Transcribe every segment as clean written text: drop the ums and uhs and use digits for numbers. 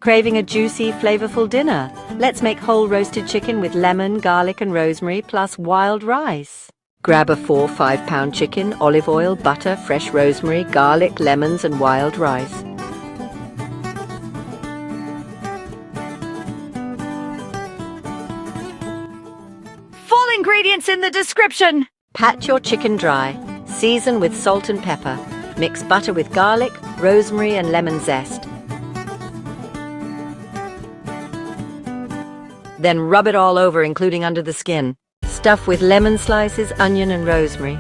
Craving a juicy, flavorful dinner? Let's make whole roasted chicken with lemon, garlic and rosemary plus wild rice. Grab a 4 5-pound chicken, olive oil, butter, fresh rosemary, garlic, lemons and wild rice. Full ingredients in the description! Pat your chicken dry. Season with salt and pepper. Mix butter with garlic, rosemary and lemon zest. Then rub it all over, including under the skin. Stuff with lemon slices, onion and rosemary.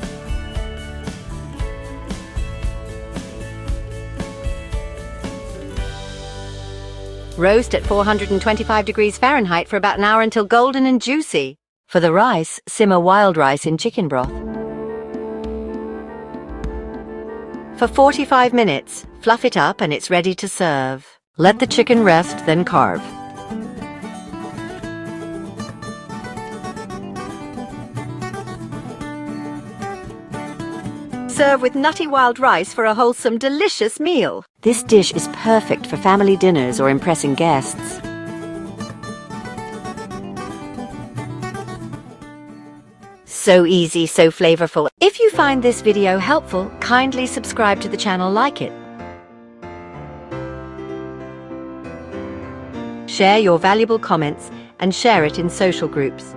Roast at 425 degrees Fahrenheit for about an hour until golden and juicy. For the rice, simmer wild rice in chicken broth. For 45 minutes, fluff it up and it's ready to serve. Let the chicken rest, then carve. Serve with nutty wild rice for a wholesome, delicious meal. This dish is perfect for family dinners or impressing guests. So easy, so flavorful. If you find this video helpful, kindly subscribe to the channel, like it. Share your valuable comments and share it in social groups.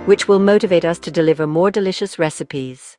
Which will motivate us to deliver more delicious recipes.